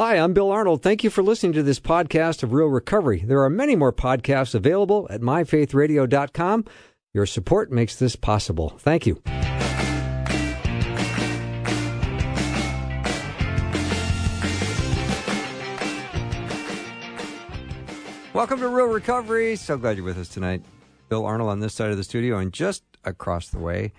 Hi, I'm Bill Arnold. Thank you for listening to this podcast of Real Recovery. There are many more podcasts available at myfaithradio.com. Your support makes this possible. Thank you. Welcome to Real Recovery. So glad you're with us tonight. Bill Arnold on this side of the studio, and just across the way,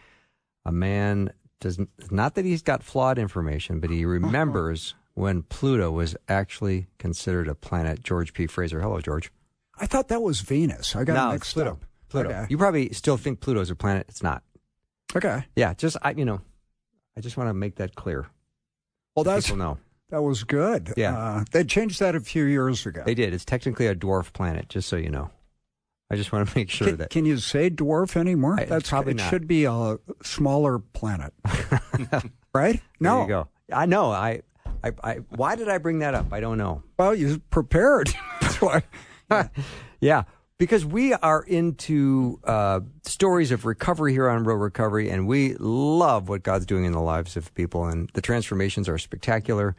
a man does not that he's got flawed information, but he remembers when Pluto was actually considered a planet. George P. Fraser. Hello, George. I thought that was Venus. I got it mixed Pluto. up. Pluto. Okay. You probably still think Pluto's a planet. It's not. Okay. Yeah, I just want to make that clear. Well, people know. That was good. Yeah. They changed that a few years ago. They did. It's technically a dwarf planet, just so you know. I just want to make sure that. Can you say dwarf anymore? That's probably not. It should be a smaller planet. Right? No. There you go. I know. Why did I bring that up? I don't know. Well, you prepared. That's why. Yeah. Because we are into stories of recovery here on Real Recovery, and we love what God's doing in the lives of people, and the transformations are spectacular.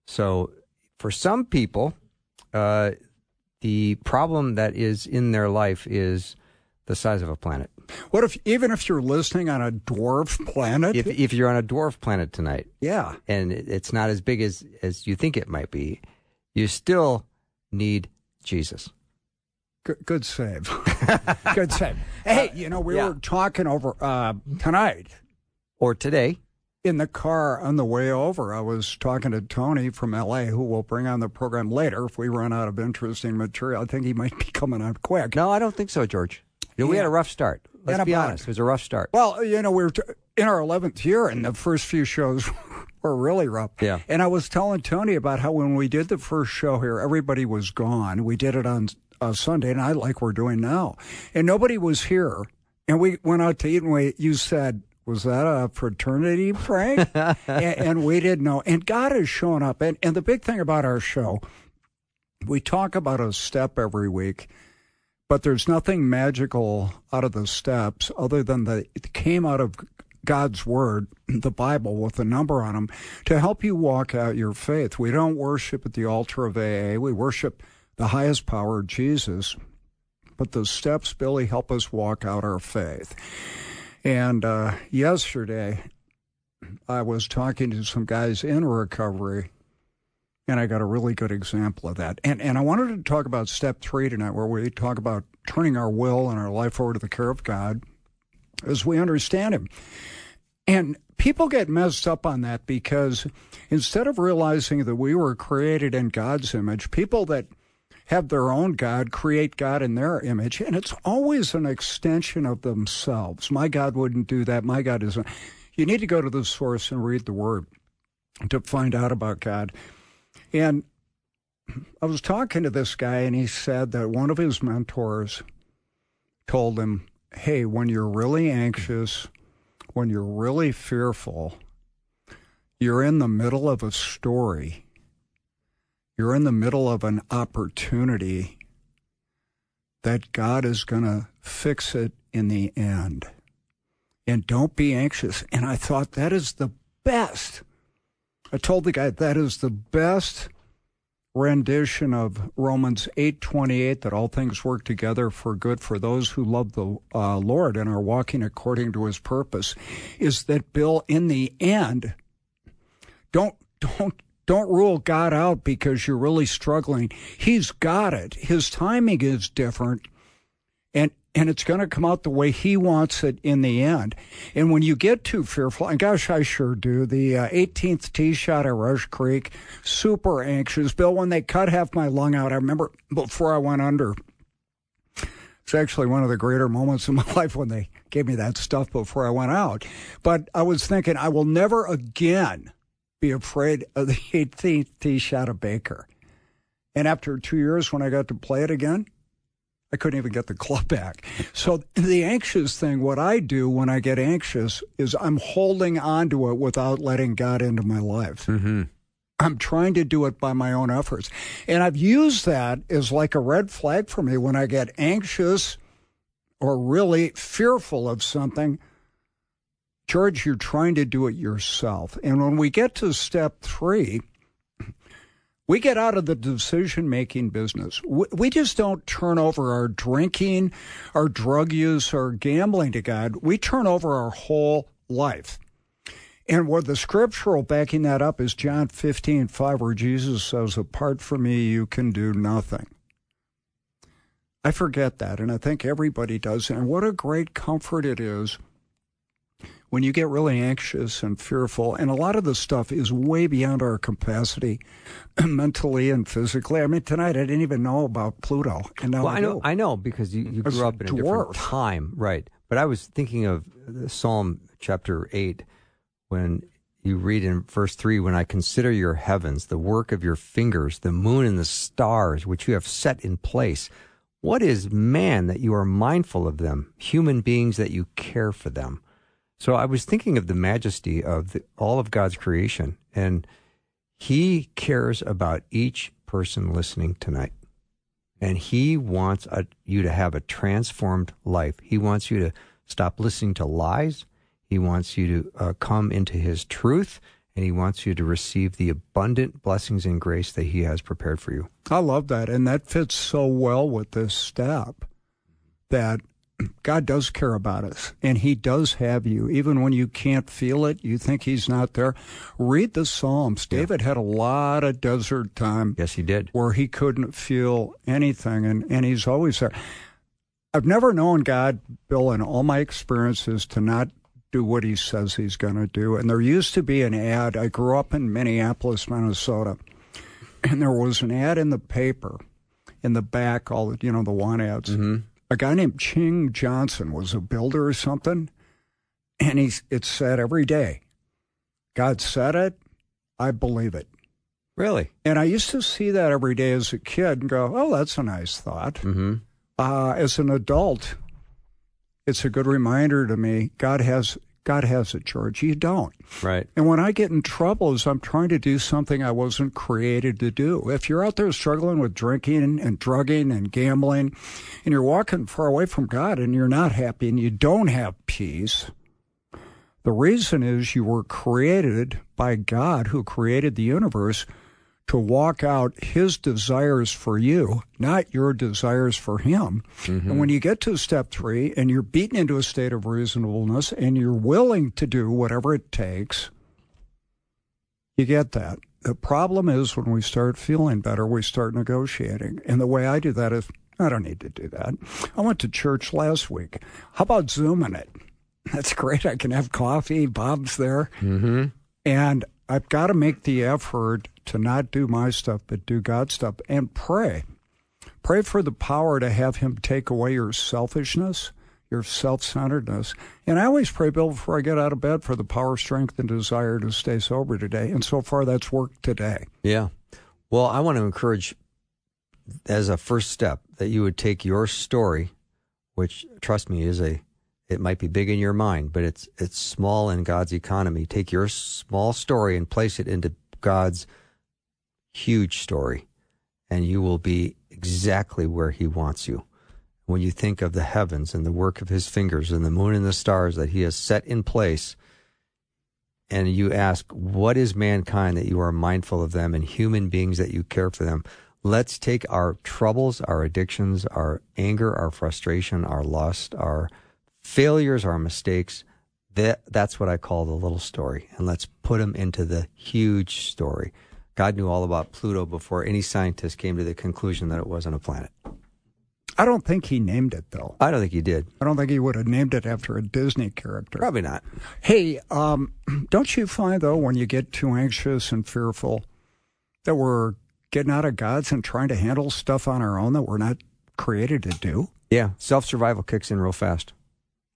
So for some people, the problem that is in their life is the size of a planet. What if, even if you're listening on a dwarf planet? If you're on a dwarf planet tonight, yeah, and it's not as big as you think it might be, you still need Jesus. Good save. Good save. Hey, we were talking over tonight. Or today. In the car on the way over, I was talking to Tony from L.A., who we'll bring on the program later if we run out of interesting material. I think he might be coming on quick. No, I don't think so, George. We had a rough start. Let's be honest. It was a rough start. Well, we were in our 11th year, and the first few shows were really rough. Yeah. And I was telling Tony about how when we did the first show here, everybody was gone. We did it on Sunday night like we're doing now. And nobody was here. And we went out to eat, and you said, was that a fraternity prank? and we didn't know. And God has shown up. And the big thing about our show, we talk about a step every week, but there's nothing magical out of the steps other than it came out of God's Word, the Bible, with a number on them, to help you walk out your faith. We don't worship at the altar of AA. We worship the highest power, Jesus. But the steps, Billy, help us walk out our faith. And yesterday, I was talking to some guys in recovery, and I got a really good example of that. And I wanted to talk about step 3 tonight, where we talk about turning our will and our life over to the care of God as we understand Him. And people get messed up on that because instead of realizing that we were created in God's image, people that have their own God create God in their image, and it's always an extension of themselves. My God wouldn't do that. My God isn't. You need to go to the source and read the Word to find out about God. And I was talking to this guy, and he said that one of his mentors told him, hey, when you're really anxious, when you're really fearful, you're in the middle of a story. You're in the middle of an opportunity that God is going to fix it in the end. And don't be anxious. And I thought, that is the best. I told the guy, that is the best rendition of Romans 8:28, that all things work together for good for those who love the Lord and are walking according to His purpose, is that, Bill, in the end, don't rule God out because you're really struggling. He's got it. His timing is different, and it's going to come out the way He wants it in the end. And when you get too fearful, and gosh, I sure do, the 18th tee shot at Rush Creek, super anxious. Bill, when they cut half my lung out, I remember before I went under, it's actually one of the greater moments in my life when they gave me that stuff before I went out. But I was thinking, I will never again be afraid of the 18th tee shot of Baker. And after 2 years, when I got to play it again, I couldn't even get the club back. So the anxious thing, what I do when I get anxious is I'm holding on to it without letting God into my life. Mm-hmm. I'm trying to do it by my own efforts. And I've used that as like a red flag for me when I get anxious or really fearful of something. George, you're trying to do it yourself. And when we get to step 3, We get out of the decision-making business. We just don't turn over our drinking, our drug use, our gambling to God. We turn over our whole life. And what the scriptural backing that up is John 15:5, where Jesus says, apart from me, you can do nothing. I forget that, and I think everybody does. And what a great comfort it is when you get really anxious and fearful, and a lot of the stuff is way beyond our capacity mentally and physically. I mean, tonight I didn't even know about Pluto, and now I know because you grew up in a different time, right? But I was thinking of Psalm chapter 8 when you read in verse 3, when I consider your heavens, the work of your fingers, the moon and the stars, which you have set in place. What is man that you are mindful of them, human beings that you care for them? So I was thinking of the majesty of all of God's creation, and he cares about each person listening tonight. And he wants you to have a transformed life. He wants you to stop listening to lies. He wants you to come into his truth, and he wants you to receive the abundant blessings and grace that he has prepared for you. I love that, and that fits so well with this step that God does care about us, and he does have you. Even when you can't feel it, you think he's not there. Read the Psalms. David had a lot of desert time. Yes, he did. Where he couldn't feel anything, and he's always there. I've never known God, Bill, in all my experiences, to not do what he says he's going to do. And there used to be an ad. I grew up in Minneapolis, Minnesota, and there was an ad in the paper, in the back, all the, the want ads. Mm-hmm. A guy named Ching Johnson was a builder or something, and it said every day, God said it, I believe it. Really? And I used to see that every day as a kid and go, oh, that's a nice thought. Mm-hmm. As an adult, it's a good reminder to me, God has it, George. You don't. Right. And when I get in trouble is I'm trying to do something I wasn't created to do. If you're out there struggling with drinking and drugging and gambling, and you're walking far away from God and you're not happy and you don't have peace, the reason is you were created by God, who created the universe, to walk out his desires for you, not your desires for him. Mm-hmm. And when you get to step 3 and you're beaten into a state of reasonableness and you're willing to do whatever it takes, you get that. The problem is when we start feeling better, we start negotiating. And the way I do that is, I don't need to do that. I went to church last week. How about Zooming it? That's great. I can have coffee. Bob's there. Mm-hmm. And I've got to make the effort to not do my stuff, but do God's stuff, and pray. Pray for the power to have him take away your selfishness, your self-centeredness. And I always pray, Bill, before I get out of bed, for the power, strength, and desire to stay sober today. And so far, that's worked today. Yeah. Well, I want to encourage, as a first step, that you would take your story, which, trust me, it might be big in your mind, but it's small in God's economy. Take your small story and place it into God's huge story, and you will be exactly where he wants you. When you think of the heavens and the work of his fingers and the moon and the stars that he has set in place, and you ask, what is mankind that you are mindful of them, and human beings that you care for them? Let's take our troubles, our addictions, our anger, our frustration, our lust, our failures, our mistakes. That's what I call the little story. And let's put them into the huge story. God knew all about Pluto before any scientist came to the conclusion that it wasn't a planet. I don't think he named it, though. I don't think he did. I don't think he would have named it after a Disney character. Probably not. Hey, don't you find, though, when you get too anxious and fearful, that we're getting out of God's and trying to handle stuff on our own that we're not created to do? Yeah, self-survival kicks in real fast,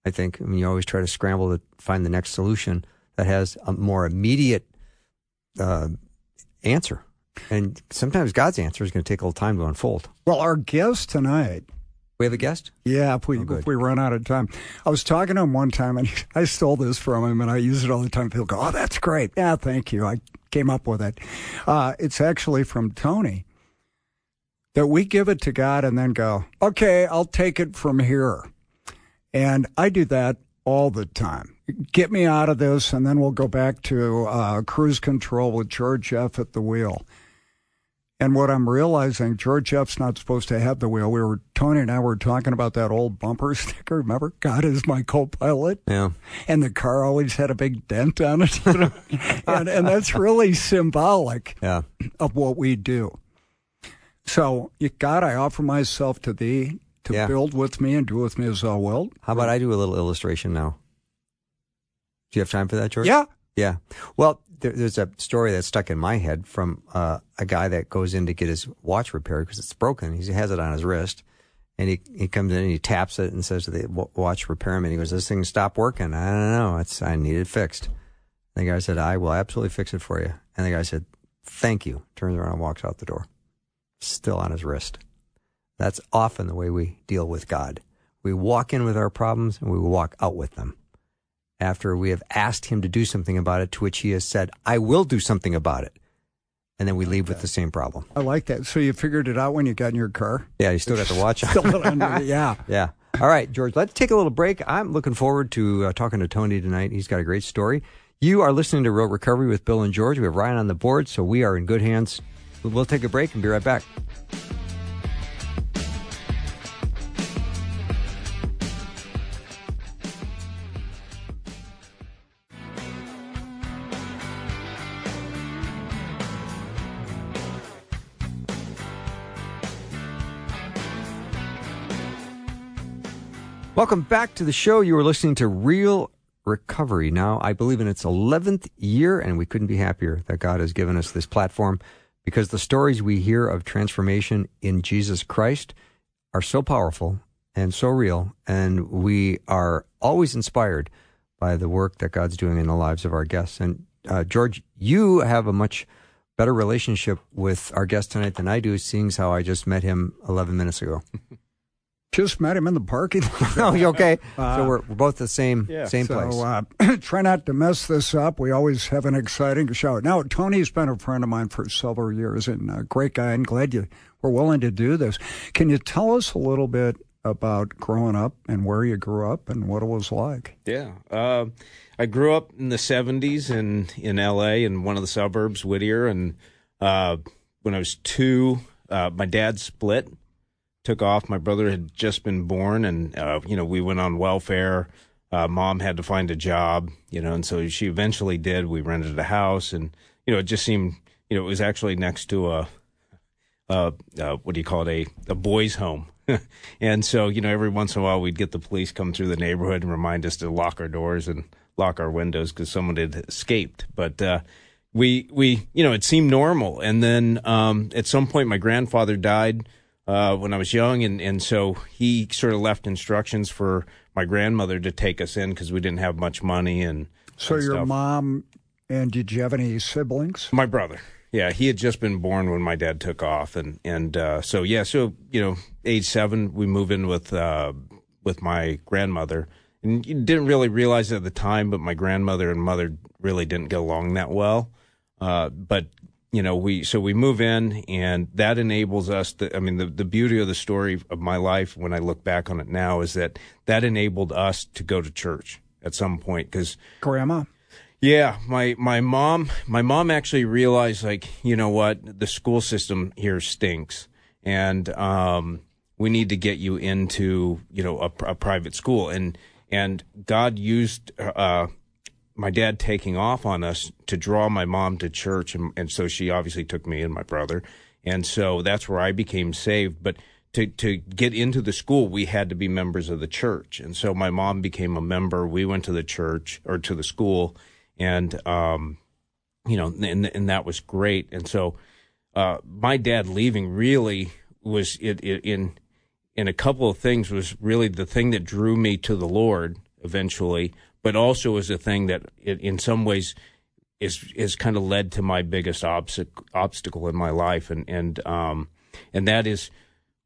I think. I mean, you always try to scramble to find the next solution that has a more immediate answer. And sometimes God's answer is going to take a little time to unfold. Well, our guest tonight... We have a guest? Yeah, if we run out of time. I was talking to him one time, and I stole this from him, and I use it all the time. People go, oh, that's great. Yeah, thank you. I came up with it. It's actually from Tony. That we give it to God and then go, okay, I'll take it from here. And I do that all the time. Get me out of this, and then we'll go back to cruise control with George F. at the wheel. And what I'm realizing, George F's not supposed to have the wheel. Tony and I were talking about that old bumper sticker. Remember, God is my co-pilot? Yeah. And the car always had a big dent on it. You know? and that's really symbolic of what we do. So, God, I offer myself to thee to build with me and do with me as thou wilt. How about I do a little illustration now? Do you have time for that, George? Yeah. Yeah. Well, there's a story that's stuck in my head from a guy that goes in to get his watch repaired because it's broken. He has it on his wrist. And he comes in and he taps it and says to the watch repairman, he goes, "This thing stopped working. I don't know. I need it fixed." The guy said, "I will absolutely fix it for you." And the guy said, "Thank you." Turns around and walks out the door. Still on his wrist. That's often the way we deal with God. We walk in with our problems and we walk out with them after we have asked him to do something about it, to which he has said, "I will do something about it." And then we leave with the same problem. I like that. So you figured it out when you got in your car? Yeah, you still got the watch on. Still under, yeah. Yeah. All right, George, let's take a little break. I'm looking forward to talking to Tony tonight. He's got a great story. You are listening to Real Recovery with Bill and George. We have Ryan on the board, so we are in good hands. We'll take a break and be right back. Welcome back to the show. You are listening to Real Recovery. Now, I believe in its 11th year, and we couldn't be happier that God has given us this platform, because the stories we hear of transformation in Jesus Christ are so powerful and so real, and we are always inspired by the work that God's doing in the lives of our guests. And George, you have a much better relationship with our guest tonight than I do, seeing as how I just met him 11 minutes ago. Just met him in the parking lot. Oh, you okay? So we're both the same place. Try not to mess this up. We always have an exciting show. Now, Tony's been a friend of mine for several years and a great guy, and glad you were willing to do this. Can you tell us a little bit about growing up and where you grew up and what it was like? Yeah. I grew up in the 70s in L.A. in one of the suburbs, Whittier, and when I was 2, my dad split. Took off. My brother had just been born, and we went on welfare. Mom had to find a job, and so she eventually did. We rented a house, and it just seemed, it was actually next to a boys' home, and so every once in a while we'd get the police come through the neighborhood and remind us to lock our doors and lock our windows because someone had escaped, but. We it seemed normal, and then at some point my grandfather died. When I was young, and so he sort of left instructions for my grandmother to take us in because we didn't have much money and So and your stuff. mom, and did you have any siblings? My brother, yeah, he had just been born when my dad took off, and so age 7, we moved in with my grandmother, and you didn't really realize it at the time, but my grandmother and mother really didn't get along that well, but. We move in, and that enables us the beauty of the story of my life when I look back on it now is that enabled us to go to church at some point because Grandma? Yeah, my mom actually realized, like, you know what, the school system here stinks, and we need to get you into a private school, and God used my dad taking off on us to draw my mom to church, and so she obviously took me and my brother, and so that's where I became saved. But to get into the school, we had to be members of the church, and so my mom became a member. We went to the church or to the school, and and that was great. And so my dad leaving really was in a couple of things was really the thing that drew me to the Lord eventually. But also is a thing that in some ways is kind of led to my biggest obstacle in my life, and that is,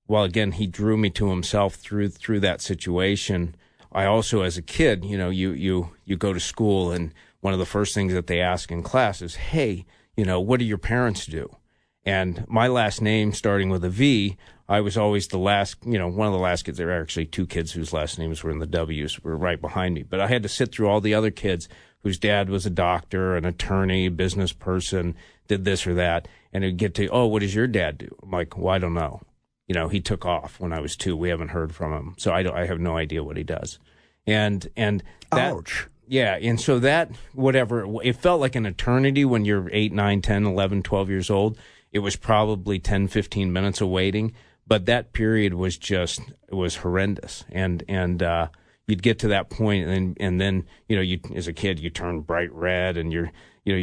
while again he drew me to himself through that situation. I also, as a kid, you go to school, and one of the first things that they ask in class is, "Hey, what do your parents do?" And my last name starting with a V, I was always the last, one of the last kids. There were actually 2 kids whose last names were in the W's, were right behind me. But I had to sit through all the other kids whose dad was a doctor, an attorney, business person, did this or that. And it'd get to, oh, what does your dad do? I'm like, well, I don't know. You know, he took off when I was 2. We haven't heard from him. So I have no idea what he does. And that, Ouch. yeah. And so that, whatever, it felt like an eternity when you're 8, 9, 10, 11, 12 years old. It was probably 10, 15 minutes of waiting. But that period was just, it was horrendous. And you'd get to that point and then, you know, you, as a kid, you turn bright red and you're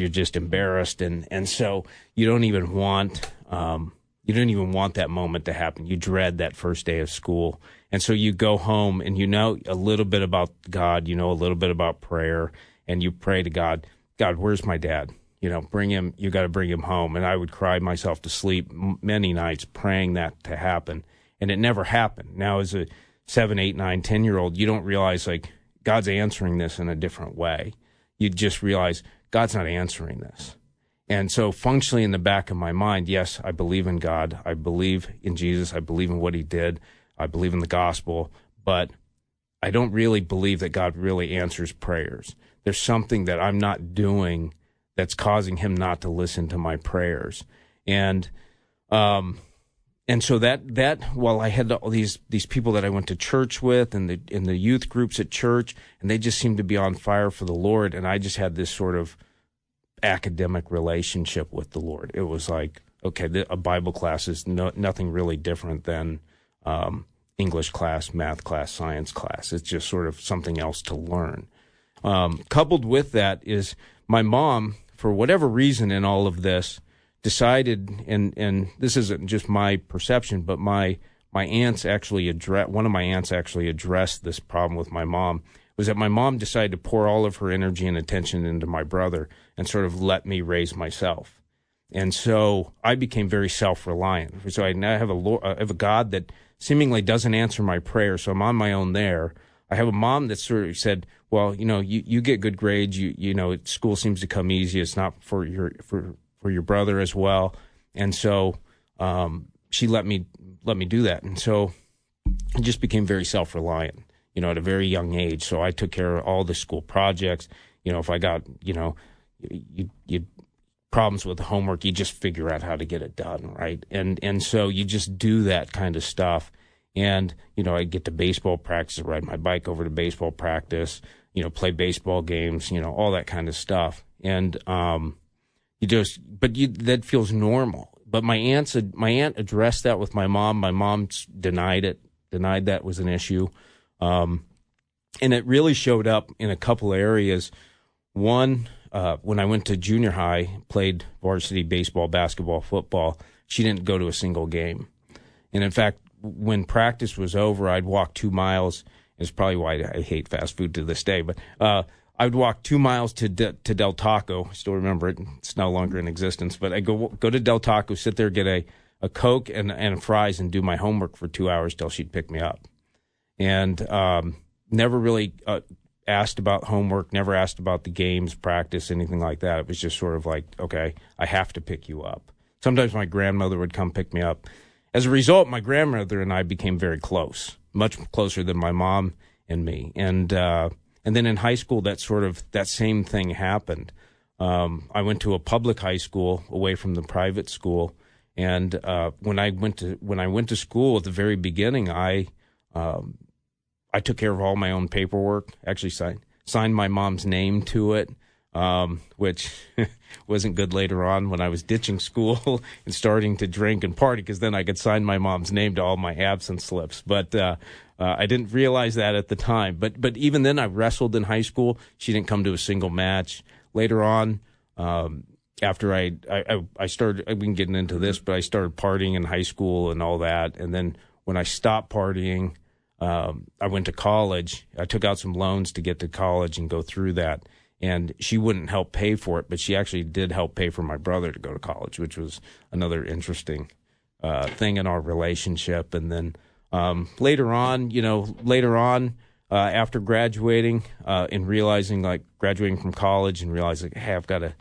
just embarrassed. And so you don't even want that moment to happen. You dread that first day of school. And so you go home and you know a little bit about God, you know a little bit about prayer, and you pray to God, where's my dad? You know, you got to bring him home. And I would cry myself to sleep many nights praying that to happen. And it never happened. Now as a 7, 8, 9, 10-year-old, you don't realize like God's answering this in a different way. You just realize God's not answering this. And so functionally in the back of my mind, yes, I believe in God. I believe in Jesus. I believe in what he did. I believe in the gospel. But I don't really believe that God really answers prayers. There's something that I'm not doing that's causing him not to listen to my prayers. And so that while I had all these people that I went to church with and in the youth groups at church, and they just seemed to be on fire for the Lord, and I just had this sort of academic relationship with the Lord. It was like, okay, a Bible class is nothing really different than English class, math class, science class. It's just sort of something else to learn. Coupled with that is my mom, for whatever reason in all of this, decided, and this isn't just my perception, but my aunts actually one of my aunts actually addressed this problem with my mom, was that my mom decided to pour all of her energy and attention into my brother and sort of let me raise myself. And so I became very self-reliant. So I now have a God that seemingly doesn't answer my prayers, so I'm on my own there. I have a mom that sort of said, well, you know, you get good grades, you know, school seems to come easy. It's not for your brother as well. And so she let me do that. And so I just became very self-reliant, you know, at a very young age. So I took care of all the school projects. You know, if I got, you know, you problems with the homework, you just figure out how to get it done, right? And so you just do that kind of stuff. And, you know, I get to baseball practice, ride my bike over to baseball practice, you know, play baseball games, you know, all that kind of stuff. And that feels normal. But my aunt addressed that with my mom. My mom denied that was an issue. And it really showed up in a couple of areas. One, when I went to junior high, played varsity baseball, basketball, football, she didn't go to a single game. And in fact, when practice was over, I'd walk 2 miles. It's probably why I hate fast food to this day, but I would walk 2 miles to Del Taco. I still remember it. It's no longer in existence, but I go to Del Taco, sit there, get a Coke and fries, and do my homework for 2 hours till she'd pick me up. And never really asked about homework, never asked about the games, practice, anything like that. It was just sort of like, okay, I have to pick you up. Sometimes my grandmother would come pick me up. As a result, my grandmother and I became very close, much closer than my mom and me. And then in high school, that same thing happened. I went to a public high school away from the private school. And when I went to school at the very beginning, I took care of all my own paperwork, actually signed my mom's name to it, which wasn't good later on when I was ditching school and starting to drink and party, because then I could sign my mom's name to all my absence slips. But I didn't realize that at the time. But even then, I wrestled in high school. She didn't come to a single match. Later on, after I started, we can get into this, but I started partying in high school and all that. And then when I stopped partying, I went to college. I took out some loans to get to college and go through that. And she wouldn't help pay for it, but she actually did help pay for my brother to go to college, which was another interesting thing in our relationship. And then later on, after graduating and realizing, like, graduating from college and realizing, hey, I've got to,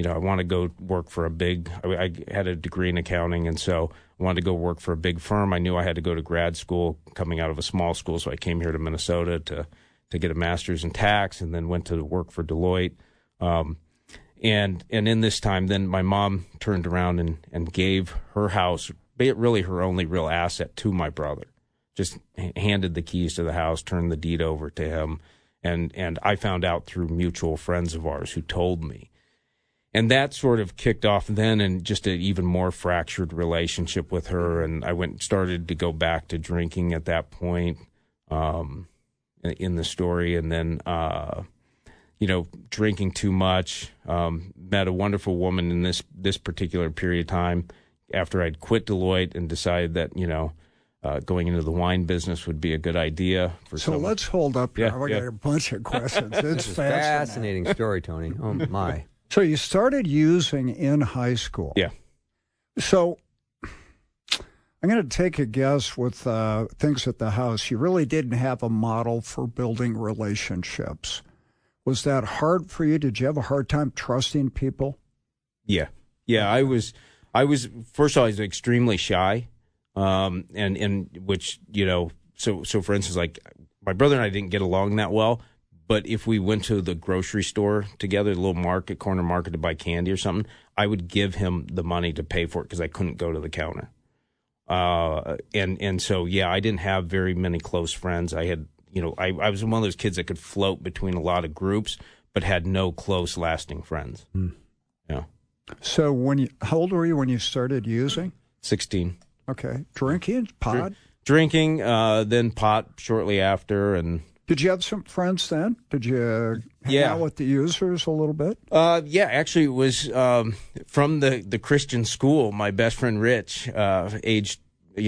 I want to go work for I had a degree in accounting, and so I wanted to go work for a big firm. I knew I had to go to grad school coming out of a small school, so I came here to Minnesota to get a master's in tax, and then went to work for Deloitte. And in this time, then my mom turned around and gave her house, really her only real asset, to my brother. Just handed the keys to the house, turned the deed over to him. And I found out through mutual friends of ours who told me. And that sort of kicked off then and just an even more fractured relationship with her. And I started to go back to drinking at that point in the story. And then, drinking too much, met a wonderful woman in this particular period of time after I'd quit Deloitte and decided that, going into the wine business would be a good idea. Let's hold up here. I got a bunch of questions. It's fascinating story, Tony. Oh, my. So you started using in high school. Yeah. So I'm going to take a guess with things at the house. You really didn't have a model for building relationships. Was that hard for you? Did you have a hard time trusting people? Yeah. I was first of all, I was extremely shy. And which, so for instance, like my brother and I didn't get along that well, but if we went to the grocery store together, the little corner market to buy candy or something, I would give him the money to pay for it because I couldn't go to the counter. And so, I didn't have very many close friends. I had, I was one of those kids that could float between a lot of groups, but had no close lasting friends. Yeah. So how old were you when you started using? 16. Okay. Drinking, pot? Drinking, then pot shortly after. And did you have some friends then? Did you hang out with the users a little bit? Actually, it was from the Christian school. My best friend Rich, aged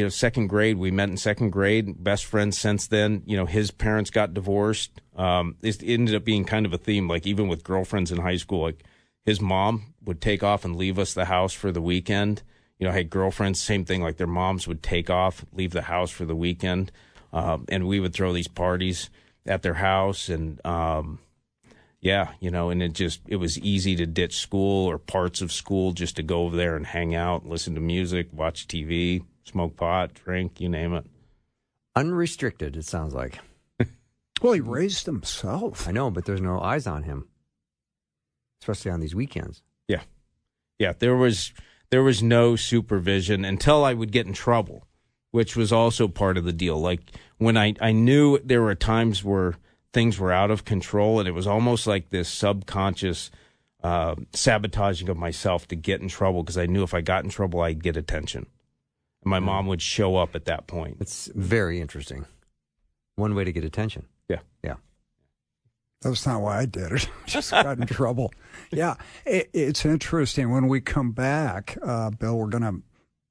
second grade. We met in second grade. Best friends since then. His parents got divorced. It ended up being kind of a theme. Like even with girlfriends in high school, like his mom would take off and leave us the house for the weekend. I had girlfriends, same thing, like their moms would take off, leave the house for the weekend, and we would throw these parties at their house, and and it was easy to ditch school or parts of school just to go over there and hang out, listen to music, watch TV, smoke pot, drink, you name it. Unrestricted, it sounds like. Well, he raised himself. I know, but there's no eyes on him, especially on these weekends. Yeah, there was no supervision until I would get in trouble, which was also part of the deal. Like when I knew there were times where things were out of control, and it was almost like this subconscious sabotaging of myself to get in trouble because I knew if I got in trouble, I'd get attention. And my mom would show up at that point. It's very interesting. One way to get attention. Yeah. That's not why I did it. Just got in trouble. Yeah, it's interesting. When we come back, Bill, we're going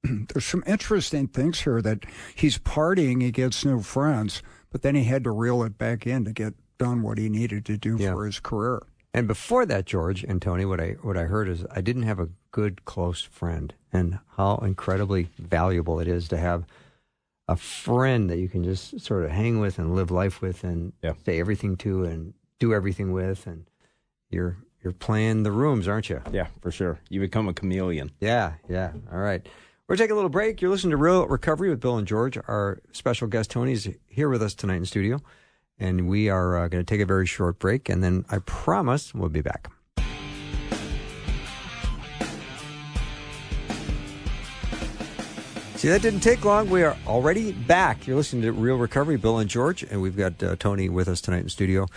to, there's some interesting things here that he's partying, he gets new friends, but then he had to reel it back in to get done what he needed to do for his career. And before that, George and Tony, what I heard is I didn't have a good close friend, and how incredibly valuable it is to have a friend that you can just sort of hang with and live life with and say everything to and do everything with, and you're playing the rooms, aren't you? Yeah, for sure. You become a chameleon. Yeah. All right. We're taking a little break. You're listening to Real Recovery with Bill and George. Our special guest, Tony, is here with us tonight in studio, and we are going to take a very short break, and then I promise we'll be back. See, that didn't take long. We are already back. You're listening to Real Recovery, Bill and George, and we've got Tony with us tonight in studio.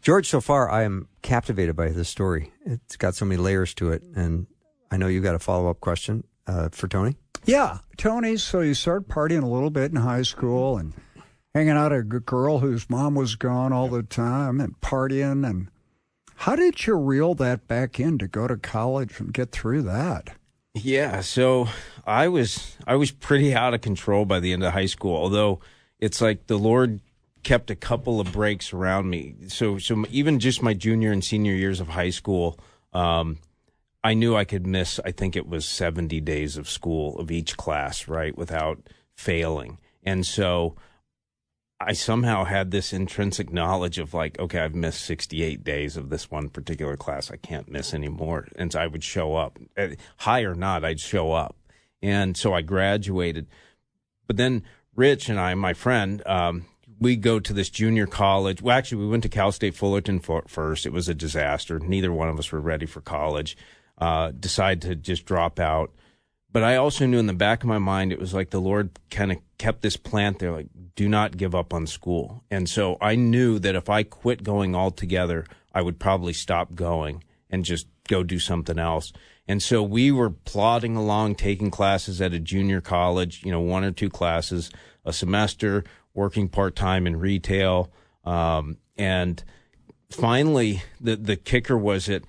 George, so far, I am captivated by this story. It's got so many layers to it, and I know you've got a follow-up question for Tony. Yeah, Tony, so you started partying a little bit in high school and hanging out with a girl whose mom was gone all the time and partying. And how did you reel that back in to go to college and get through that? Yeah, so I was pretty out of control by the end of high school, although it's like the Lord kept a couple of breaks around me. So even just my junior and senior years of high school, I knew I could miss, I think it was 70 days of school of each class, right, without failing. And so I somehow had this intrinsic knowledge of like, okay, I've missed 68 days of this one particular class. I can't miss anymore. And so I would show up. High or not, I'd show up. And so I graduated. But then Rich and I, my friend, we go to this junior college. Well, actually, we went to Cal State Fullerton first. It was a disaster. Neither one of us were ready for college. Decided to just drop out. But I also knew in the back of my mind, it was like the Lord kind of kept this plant there, like, do not give up on school. And so I knew that if I quit going altogether, I would probably stop going and just go do something else. And so we were plodding along, taking classes at a junior college, 1 or 2 classes a semester, working part-time in retail. And finally, the kicker was that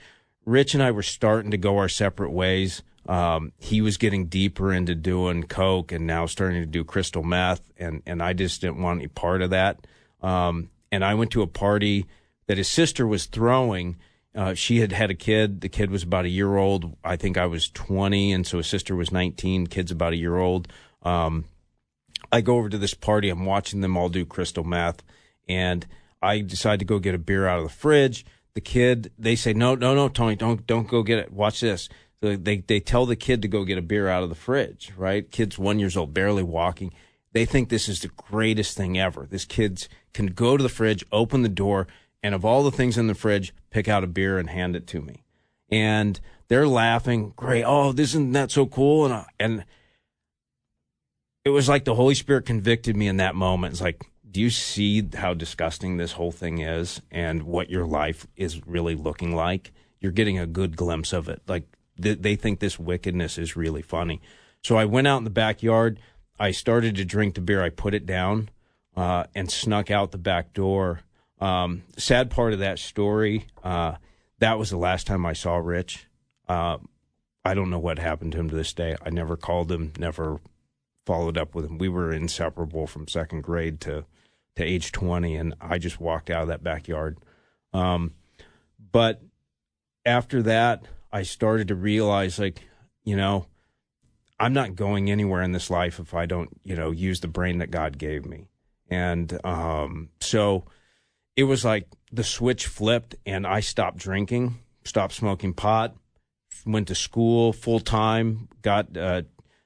Rich and I were starting to go our separate ways. He was getting deeper into doing coke and now starting to do crystal meth, and I just didn't want any part of that. And I went to a party that his sister was throwing. She had a kid. The kid was about a year old. I think I was 20, and so his sister was 19. Kid's about a year old. I go over to this party. I'm watching them all do crystal meth, and I decide to go get a beer out of the fridge. The kid, they say, no, Tony, don't go get it. Watch this. They tell the kid to go get a beer out of the fridge, right? Kid's 1 year old, barely walking. They think this is the greatest thing ever. This kid can go to the fridge, open the door, and of all the things in the fridge, pick out a beer and hand it to me. And they're laughing. Great. Oh, isn't that so cool? And it was like the Holy Spirit convicted me in that moment. It's like, do you see how disgusting this whole thing is and what your life is really looking like? You're getting a good glimpse of it. Like, they think this wickedness is really funny. So I went out in the backyard. I started to drink the beer. I put it down and snuck out the back door. Sad part of that story, that was the last time I saw Rich. I don't know what happened to him to this day. I never called him, never followed up with him. We were inseparable from second grade to age 20, and I just walked out of that backyard. But after that, I started to realize, like, I'm not going anywhere in this life if I don't, use the brain that God gave me. And so it was like the switch flipped, and I stopped drinking, stopped smoking pot, went to school full time, got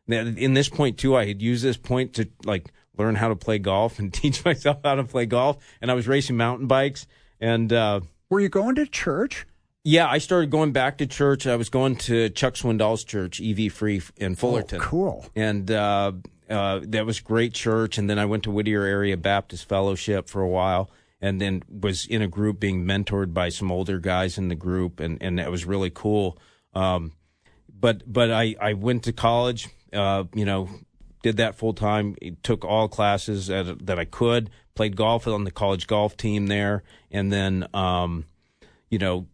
in this point too, I had used this point to like learn how to play golf and teach myself how to play golf. And I was racing mountain bikes. And were you going to church? Yeah, I started going back to church. I was going to Chuck Swindoll's church, EV Free in Fullerton. Oh, cool. And that was great church. And then I went to Whittier Area Baptist Fellowship for a while, and then was in a group being mentored by some older guys in the group, and that was really cool. But I went to college, did that full time, took all classes that I could, played golf on the college golf team there, and then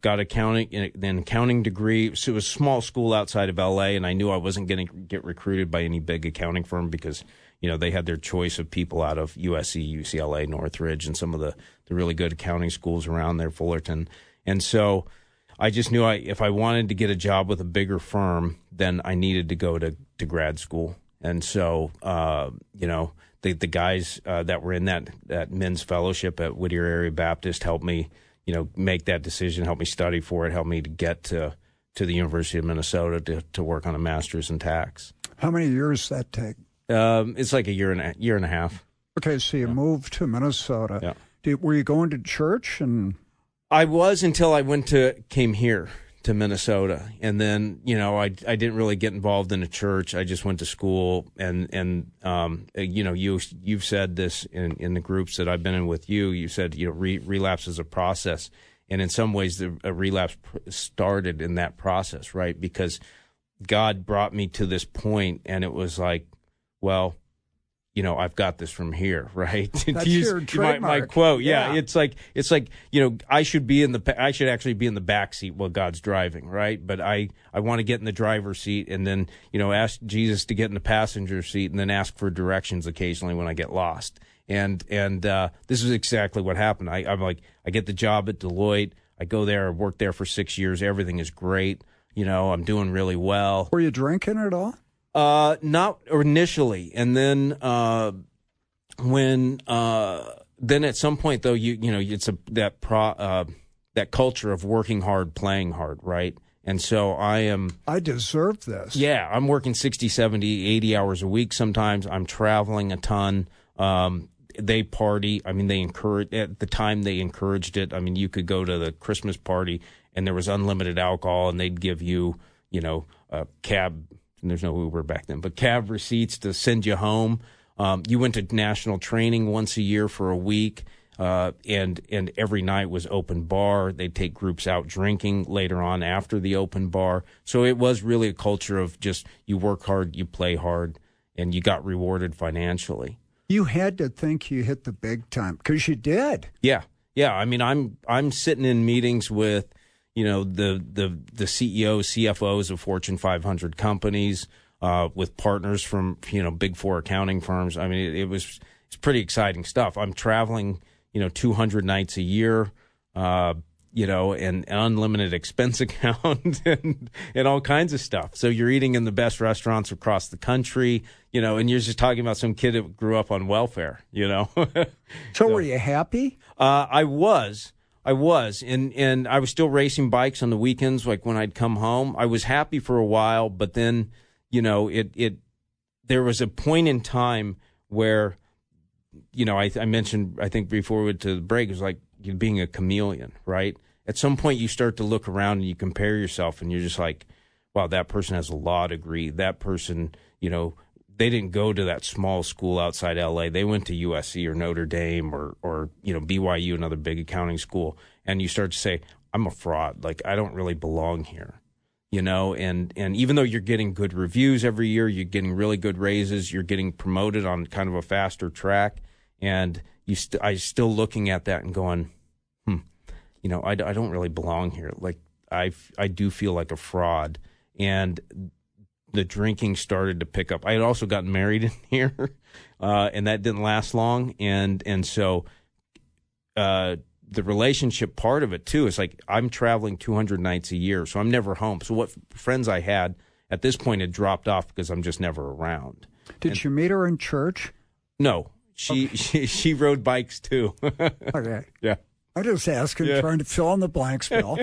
got accounting degree. So it was a small school outside of L.A., and I knew I wasn't going to get recruited by any big accounting firm because, they had their choice of people out of USC, UCLA, Northridge, and some of the really good accounting schools around there, Fullerton. And so I just knew if I wanted to get a job with a bigger firm, then I needed to go to grad school. And so, the guys that were in that men's fellowship at Whittier Area Baptist helped me, make that decision, help me study for it, help me to get to the University of Minnesota to work on a master's in tax. How many years does that take? It's like a year and a half. Okay, so you moved to Minnesota. Yeah. Were you going to church? And I was until I came here to Minnesota, and then I didn't really get involved in a church. I just went to school, and you've said this in the groups that I've been in with you. You said relapse is a process, and in some ways a relapse started in that process, right? Because God brought me to this point, and it was like, well, I've got this from here, right? That's your trademark. My quote. Yeah. It's like, I should actually be in the back seat while God's driving, right? But I want to get in the driver's seat and then, ask Jesus to get in the passenger seat and then ask for directions occasionally when I get lost. And this is exactly what happened. I'm like, I get the job at Deloitte. I go there, I work there for 6 years. Everything is great. I'm doing really well. Were you drinking at all? Not initially, and then then at some point though, it's that culture of working hard, playing hard, right? And so I deserve this. Yeah, I'm working 60, 70, 80 hours a week sometimes. I'm traveling a ton. they party. I mean, at the time they encouraged it. I mean, you could go to the Christmas party and there was unlimited alcohol, and they'd give you, a cab. And there's no Uber back then, but cab receipts to send you home. You went to national training once a year for a week, and every night was open bar. They'd take groups out drinking later on after the open bar. So it was really a culture of just you work hard, you play hard, and you got rewarded financially. You had to think you hit the big time, because you did. Yeah. I mean, I'm sitting in meetings with, the CEOs, CFOs of Fortune 500 companies, with partners from, Big Four accounting firms. I mean, it's pretty exciting stuff. I'm traveling, 200 nights a year, and an unlimited expense account and all kinds of stuff. So you're eating in the best restaurants across the country, and you're just talking about some kid that grew up on welfare, So were you happy? I was, and I was still racing bikes on the weekends. Like when I'd come home, I was happy for a while, but then, there was a point in time where, I mentioned, I think before we went to the break, it was like you being a chameleon, right? At some point you start to look around and you compare yourself and you're just like, wow, that person has a law degree. That person, they didn't go to that small school outside LA. They went to USC or Notre Dame or BYU, another big accounting school. And you start to say, I'm a fraud. Like, I don't really belong here, and even though you're getting good reviews every year, you're getting really good raises, you're getting promoted on kind of a faster track. And I still looking at that and going, I don't really belong here. Like, I do feel like a fraud. And the drinking started to pick up. I had also gotten married in here, and that didn't last long. And so the relationship part of it, too, is like I'm traveling 200 nights a year, so I'm never home. So what friends I had at this point had dropped off because I'm just never around. Did you meet her in church? No. She rode bikes, too. Okay. Yeah. I'm just asking, trying to fill in the blanks, Bill.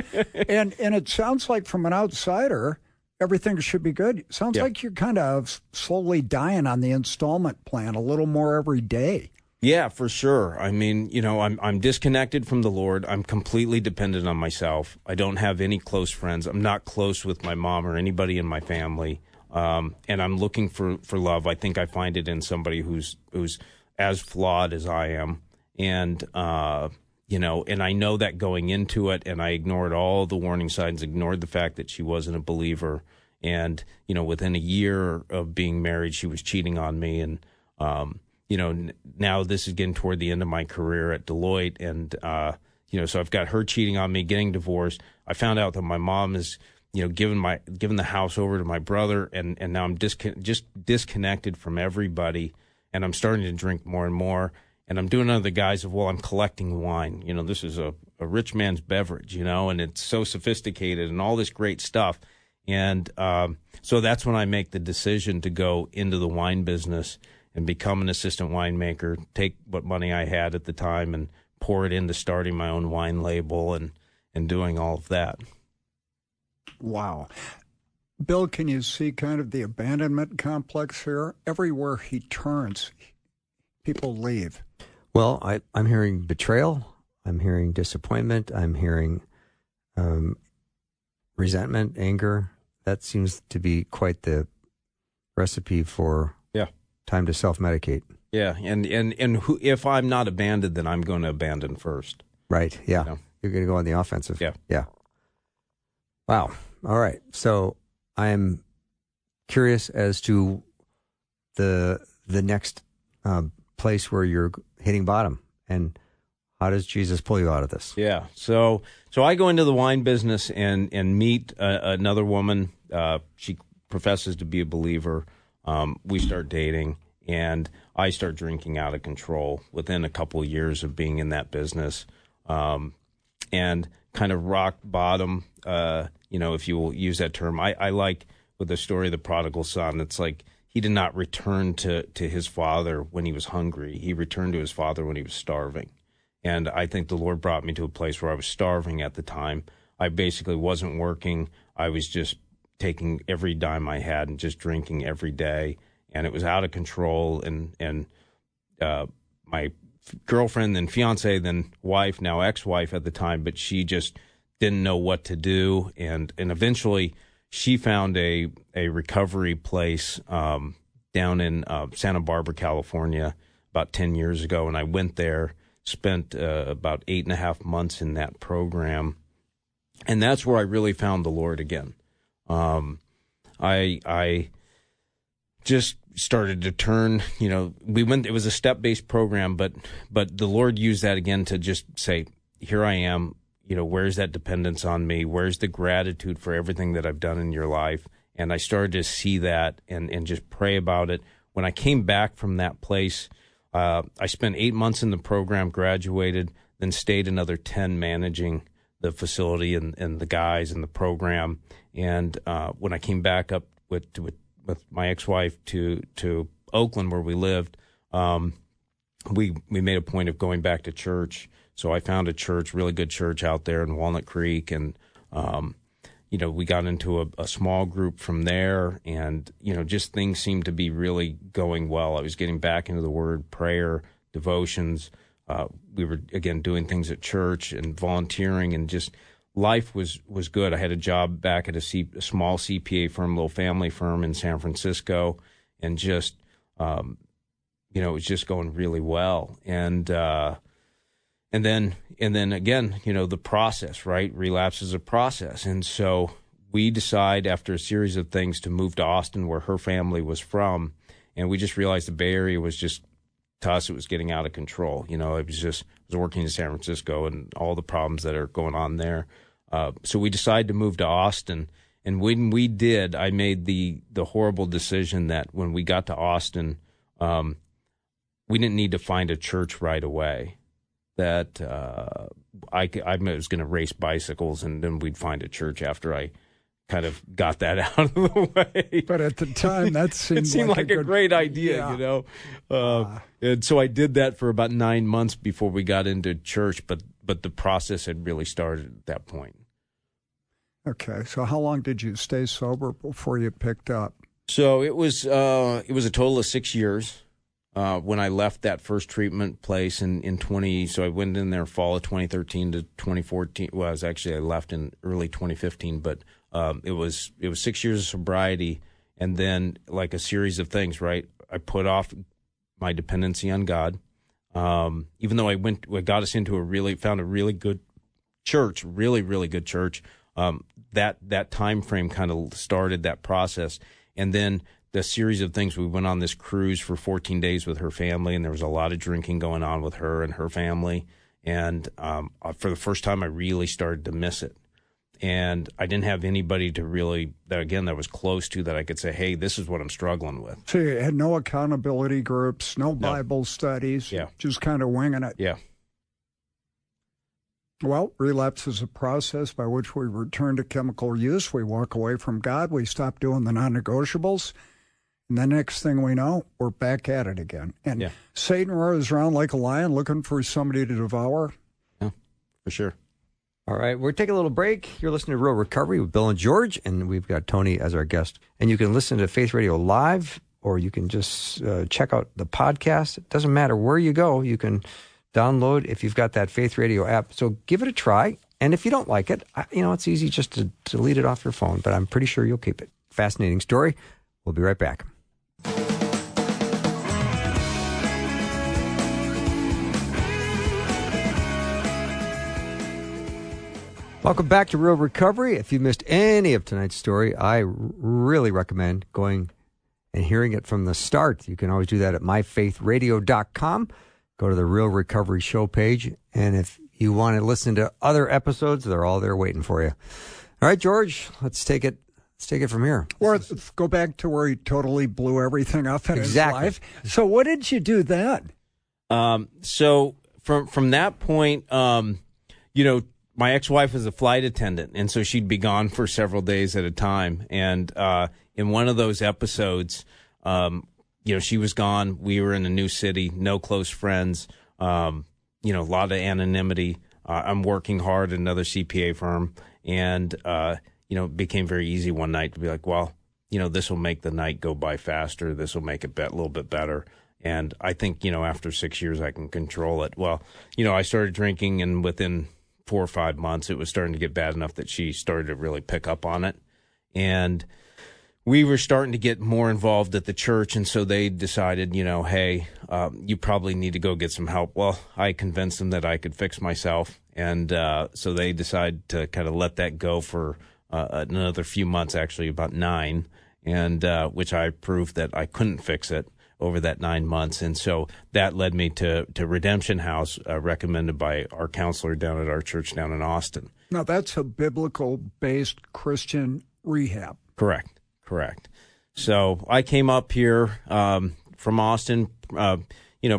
and it sounds like from an outsider, everything should be good. Sounds like you're kind of slowly dying on the installment plan, a little more every day. Yeah, for sure. I mean, I'm disconnected from the Lord. I'm completely dependent on myself. I don't have any close friends. I'm not close with my mom or anybody in my family. And I'm looking for love. I think I find it in somebody who's as flawed as I am. And, and I know that going into it, and I ignored all the warning signs, ignored the fact that she wasn't a believer. And, within a year of being married, she was cheating on me. And, now this is getting toward the end of my career at Deloitte. And, so I've got her cheating on me, getting divorced. I found out that my mom is, given the house over to my brother. And now I'm just disconnected from everybody. And I'm starting to drink more and more. And I'm doing it under the guise of, I'm collecting wine. This is a rich man's beverage, and it's so sophisticated and all this great stuff. And so that's when I make the decision to go into the wine business and become an assistant winemaker, take what money I had at the time and pour it into starting my own wine label and doing all of that. Wow. Bill, can you see kind of the abandonment complex here? Everywhere he turns, people leave. Well, I'm hearing betrayal. I'm hearing disappointment. I'm hearing resentment, anger. That seems to be quite the recipe for time to self-medicate. Yeah, and if I'm not abandoned, then I'm going to abandon first. Right, yeah. You're going to go on the offensive. Yeah. Wow. All right. So I'm curious as to the next place where you're hitting bottom, and how does Jesus pull you out of this? Yeah. So I go into the wine business and meet another woman. She professes to be a believer. We start dating, and I start drinking out of control within a couple of years of being in that business, and kind of rock bottom. If you will use that term, I like with the story of the prodigal son. It's like he did not return to his father when he was hungry. He returned to his father when he was starving. And I think the Lord brought me to a place where I was starving at the time. I basically wasn't working. I was just taking every dime I had and just drinking every day. And it was out of control. And girlfriend, then fiance, then wife, now ex-wife at the time, but she just didn't know what to do. And eventually she found a recovery place down in Santa Barbara, California, about 10 years ago. And I went there, spent about 8.5 months in that program. And that's where I really found the Lord again. I just started to turn, it was a step-based program, but the Lord used that again to just say, here I am, where's that dependence on me? Where's the gratitude for everything that I've done in your life? And I started to see that and just pray about it. When I came back from that place, I spent 8 months in the program, graduated, then stayed another 10 managing the facility and the guys in the program. And when I came back up with my ex-wife to Oakland, where we lived, we made a point of going back to church. So I found a church, really good church out there in Walnut Creek, and we got into a small group from there, and just things seemed to be really going well. I was getting back into the Word, prayer, devotions. We were again doing things at church and volunteering, and just life was good. I had a job back at a small CPA firm, little family firm in San Francisco, and just it was just going really well. And then again, the process, right? Relapse is a process. And so we decide after a series of things to move to Austin, where her family was from. And we just realized the Bay Area was just, to us, it was getting out of control. I was working in San Francisco and all the problems that are going on there. So we decided to move to Austin. And when we did, I made the horrible decision that when we got to Austin, we didn't need to find a church right away. That I was going to race bicycles, and then we'd find a church after I kind of got that out of the way. But at the time, that seemed like a great idea, And so I did that for about 9 months before we got into church, but the process had really started at that point. Okay, so how long did you stay sober before you picked up? So it was a total of 6 years. When I left that first treatment place so I went in there fall of 2013 to 2014. Well, I left in early 2015, but it was 6 years of sobriety, and then like a series of things, right? I put off my dependency on God, even though I got us into found a really good church, really, really good church. That time frame kind of started that process, and then the series of things. We went on this cruise for 14 days with her family, and there was a lot of drinking going on with her and her family. And for the first time, I really started to miss it. And I didn't have anybody that was close to, that I could say, hey, this is what I'm struggling with. So you had no accountability groups, no Bible studies, just kind of winging it. Yeah. Well, relapse is a process by which we return to chemical use. We walk away from God. We stop doing the non-negotiables. And the next thing we know, we're back at it again. And Satan roars around like a lion looking for somebody to devour. Yeah, for sure. All right, we're taking a little break. You're listening to Real Recovery with Bill and George, and we've got Tony as our guest. And you can listen to Faith Radio live, or you can just check out the podcast. It doesn't matter where you go. You can download if you've got that Faith Radio app. So give it a try. And if you don't like it, it's easy just to delete it off your phone, but I'm pretty sure you'll keep it. Fascinating story. We'll be right back. Welcome back to Real Recovery. If you missed any of tonight's story, I really recommend going and hearing it from the start. You can always do that at myfaithradio.com. Go to the Real Recovery show page, and if you want to listen to other episodes, they're all there waiting for you. All right, George, let's take it from here. Or go back to where he totally blew everything up in his life. So what did you do then? So from that point, my ex-wife was a flight attendant, and so she'd be gone for several days at a time. And in one of those episodes, she was gone. We were in a new city, no close friends, a lot of anonymity. I'm working hard at another CPA firm, and it became very easy one night to be like, well, this will make the night go by faster. This will make it a little bit better. And I think, after 6 years, I can control it. Well, I started drinking, and within 4 or 5 months, it was starting to get bad enough that she started to really pick up on it. And we were starting to get more involved at the church, and so they decided, hey, you probably need to go get some help. Well, I convinced them that I could fix myself, and so they decided to kind of let that go for another few months, actually about 9, and which I proved that I couldn't fix it over that 9 months. And so that led me to Redemption House, recommended by our counselor down at our church down in Austin. Now, that's a biblical-based Christian rehab. Correct. So I came up here from Austin,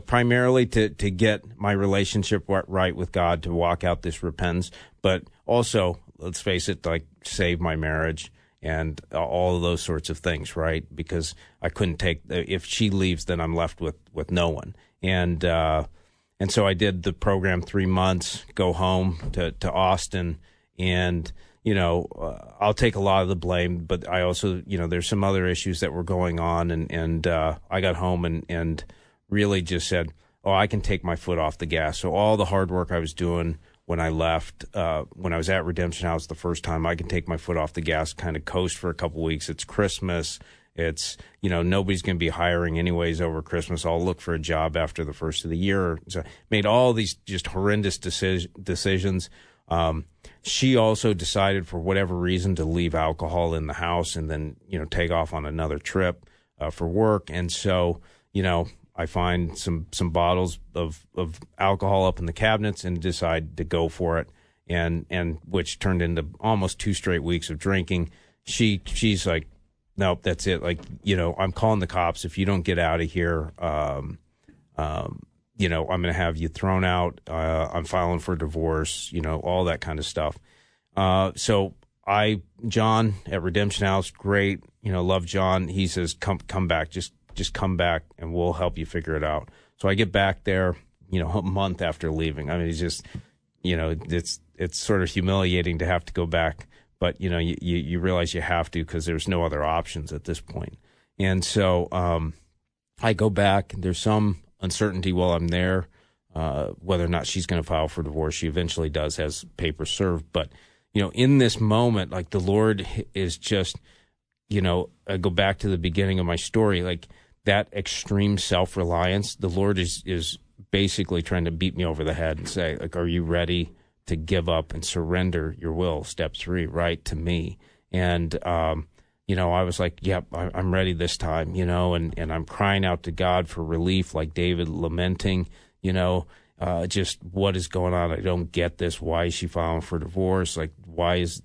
primarily to get my relationship right with God, to walk out this repentance, but also, let's face it, like save my marriage and all of those sorts of things, right? Because I couldn't if she leaves, then I'm left with no one. And so I did the program 3 months, go home to Austin, and I'll take a lot of the blame, but I also, there's some other issues that were going on, and I got home and really just said, oh, I can take my foot off the gas. So all the hard work I was doing when I left, when I was at Redemption House the first time, I can take my foot off the gas, kind of coast for a couple weeks. It's Christmas. It's, nobody's going to be hiring anyways over Christmas. I'll look for a job after the first of the year. So made all these just horrendous decisions. She also decided, for whatever reason, to leave alcohol in the house and then, take off on another trip for work. And so, I find some bottles of alcohol up in the cabinets and decide to go for it, and which turned into almost 2 straight weeks of drinking. She's like, nope, that's it. Like, I'm calling the cops if you don't get out of here. I'm going to have you thrown out. I'm filing for divorce, all that kind of stuff. So John at Redemption House, great, love John. He says, come back, just come back and we'll help you figure it out. So I get back there, a month after leaving. I mean, it's just, it's sort of humiliating to have to go back, but you realize you have to, because there's no other options at this point. And so, I go back. There's some uncertainty while I'm there, whether or not she's going to file for divorce. She eventually does, has papers served. But, in this moment, like, the Lord is just, I go back to the beginning of my story, like that extreme self-reliance. The Lord is basically trying to beat me over the head and say, like, are you ready to give up and surrender your will? Step 3, right, to me. And, I was like, yep, I'm ready this time, and I'm crying out to God for relief, like David, lamenting, just what is going on? I don't get this. Why is she filing for divorce? Like, why is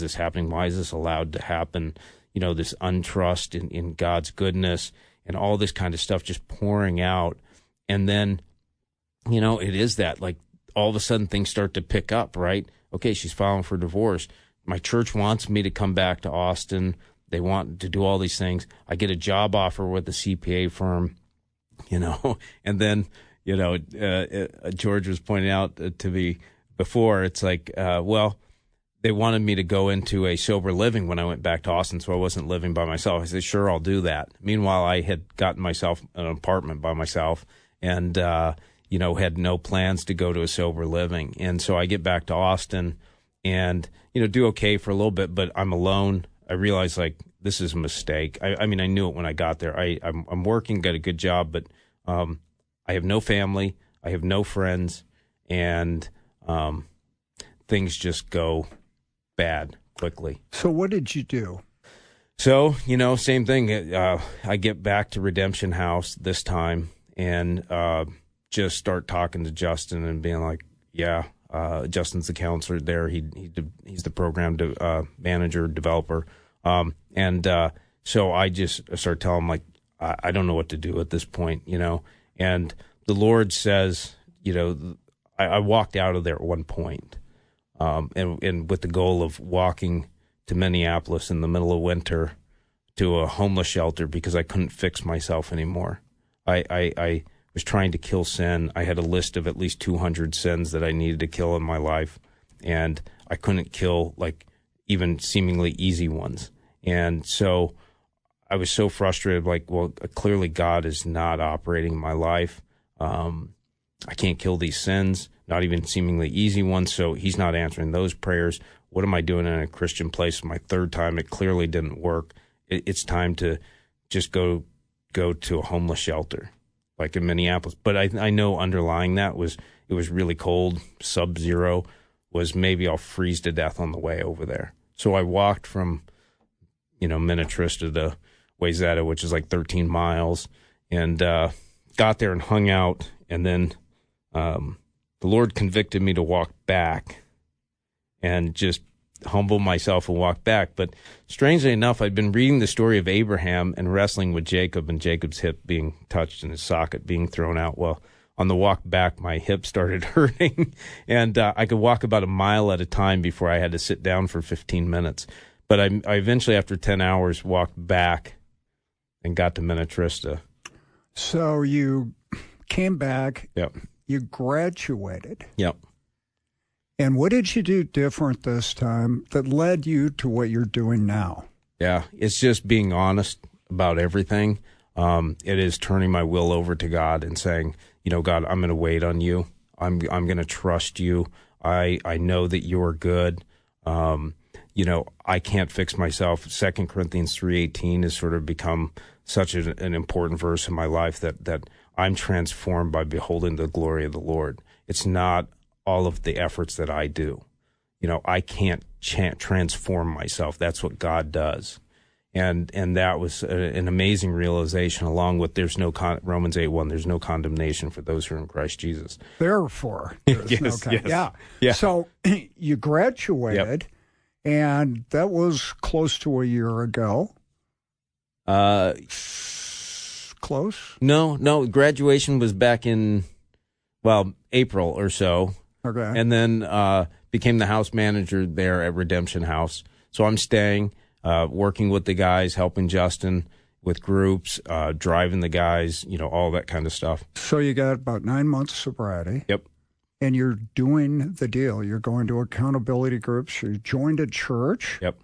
this happening? Why is this allowed to happen? This untrust in God's goodness and all this kind of stuff just pouring out. And then, it is that, like, all of a sudden things start to pick up, right? Okay, she's filing for divorce. My church wants me to come back to Austin. They want to do all these things. I get a job offer with a CPA firm, and then, George was pointing out to me before, it's like, they wanted me to go into a sober living when I went back to Austin, so I wasn't living by myself. I said, sure, I'll do that. Meanwhile, I had gotten myself an apartment by myself and, had no plans to go to a sober living. And so I get back to Austin and, do okay for a little bit, but I'm alone. I realize, like, this is a mistake. I mean, I knew it when I got there. I'm working, got a good job, but I have no family. I have no friends. And things just go bad quickly. So what did you do? So, same thing. I get back to Redemption House this time and just start talking to Justin and being like, yeah, Justin's the counselor there. He's the program manager, developer. So I just start telling him, like, I don't know what to do at this point, and the Lord says, I walked out of there at one point. And with the goal of walking to Minneapolis in the middle of winter to a homeless shelter because I couldn't fix myself anymore. I was trying to kill sin. I had a list of at least 200 sins that I needed to kill in my life, and I couldn't kill, like, even seemingly easy ones. And so I was so frustrated, like, well, clearly God is not operating in my life. I can't kill these sins, not even seemingly easy ones, so he's not answering those prayers. What am I doing in a Christian place? My third time, it clearly didn't work. It's time to just go to a homeless shelter, like in Minneapolis. But I know underlying that it was really cold, sub-zero, was maybe I'll freeze to death on the way over there. So I walked from, Minnetrista to Wayzata, which is like 13 miles, and got there and hung out, and then the Lord convicted me to walk back and just humble myself and walk back. But strangely enough, I'd been reading the story of Abraham and wrestling with Jacob and Jacob's hip being touched and his socket being thrown out. Well, on the walk back, my hip started hurting, and I could walk about a mile at a time before I had to sit down for 15 minutes. But I eventually, after 10 hours, walked back and got to Minnetrista. So you came back. Yep. You graduated. Yep. And what did you do different this time that led you to what you're doing now? Yeah, it's just being honest about everything. It is turning my will over to God and saying, God, I'm going to wait on you. I'm going to trust you. I know that you are good. I can't fix myself. 2 Corinthians 3:18 has sort of become such an important verse in my life that I'm transformed by beholding the glory of the Lord. It's not all of the efforts that I do. I can't transform myself. That's what God does. And that was an amazing realization, along with Romans 8:1, there's no condemnation for those who are in Christ Jesus. Therefore, there's yes, no yes. Yeah. So you graduated, and that was close to a year ago. Close? No. Graduation was back in, April or so. Okay. And then became the house manager there at Redemption House. So I'm staying, working with the guys, helping Justin with groups, driving the guys, all that kind of stuff. So you got about 9 months sobriety. Yep. And you're doing the deal. You're going to accountability groups. You joined a church. Yep.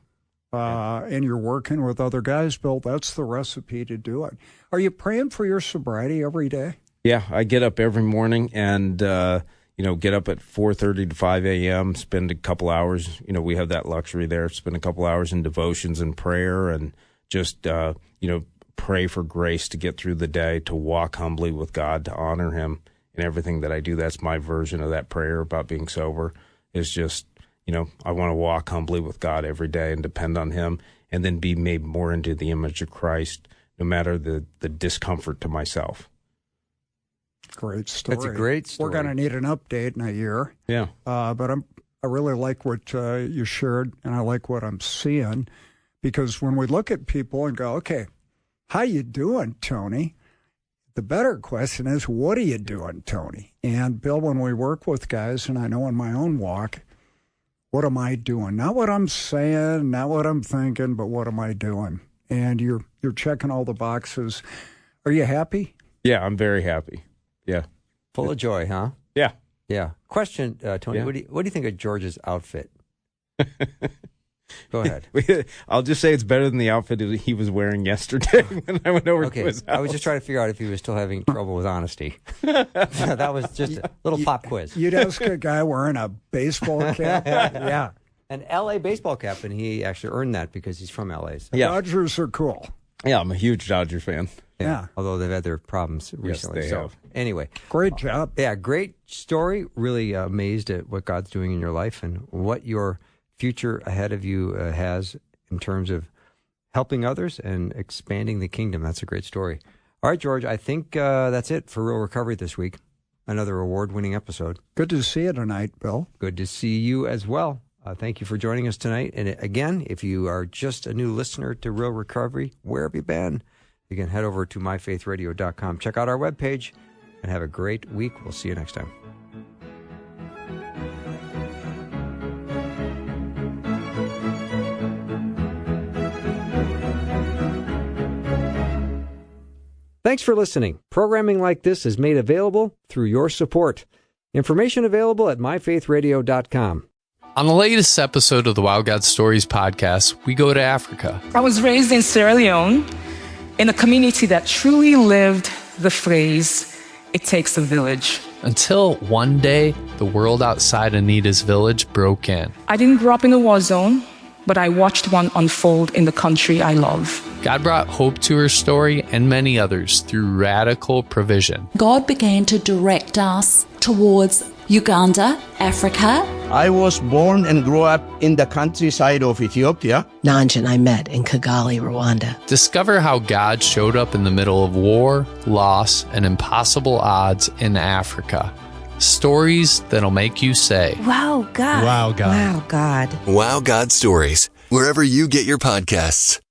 And you're working with other guys, Bill. That's the recipe to do it. Are you praying for your sobriety every day? Yeah, I get up every morning and, get up at 4:30 to 5 a.m., spend a couple hours. We have that luxury there. Spend a couple hours in devotions and prayer and just, pray for grace to get through the day, to walk humbly with God, to honor him in everything that I do. That's my version of that prayer about being sober, is just, I want to walk humbly with God every day and depend on him, and then be made more into the image of Christ, no matter the discomfort to myself. Great story. That's a great story. We're going to need an update in a year. Yeah. But I really like what you shared, and I like what I'm seeing, because when we look at people and go, okay, how you doing, Tony? The better question is, what are you doing, Tony? And Bill, when we work with guys, and I know in my own walk, what am I doing? Not what I'm saying, not what I'm thinking, but what am I doing? And you're checking all the boxes. Are you happy? Yeah, I'm very happy. Yeah. Full of joy, huh? Yeah. Yeah. Question, Tony, Yeah. what do you think of George's outfit? Go ahead. I'll just say it's better than the outfit he was wearing yesterday when I went over to his house. I was just trying to figure out if he was still having trouble with honesty. That was just a little pop quiz. You'd ask a guy wearing a baseball cap? Yeah. An L.A. baseball cap, and he actually earned that because he's from L.A. So. Yeah. Dodgers are cool. Yeah, I'm a huge Dodger fan. Yeah. Although they've had their problems recently. Yes, they have. Anyway. Great job. Yeah, great story. Really amazed at what God's doing in your life and what your future ahead of you has in terms of helping others and expanding the kingdom. That's a great story. All right, George, I think that's it for Real Recovery this week. Another award-winning episode. Good to see you tonight, Bill. Good to see you as well. Thank you for joining us tonight. And again, if you are just a new listener to Real Recovery, where have you been? You can head over to myfaithradio.com. Check out our webpage and have a great week. We'll see you next time. Thanks for listening. Programming like this is made available through your support. Information available at myfaithradio.com. On the latest episode of the Wild God Stories podcast, we go to Africa. I was raised in Sierra Leone, in a community that truly lived the phrase, "It takes a village." Until one day, the world outside Anita's village broke in. I didn't grow up in a war zone, but I watched one unfold in the country I love. God brought hope to her story and many others through radical provision. God began to direct us towards Uganda, Africa. I was born and grew up in the countryside of Ethiopia. Nanj and I met in Kigali, Rwanda. Discover how God showed up in the middle of war, loss, and impossible odds in Africa. Stories that'll make you say, "Wow, God. Wow, God. Wow, God." Wow, God stories. Wherever you get your podcasts.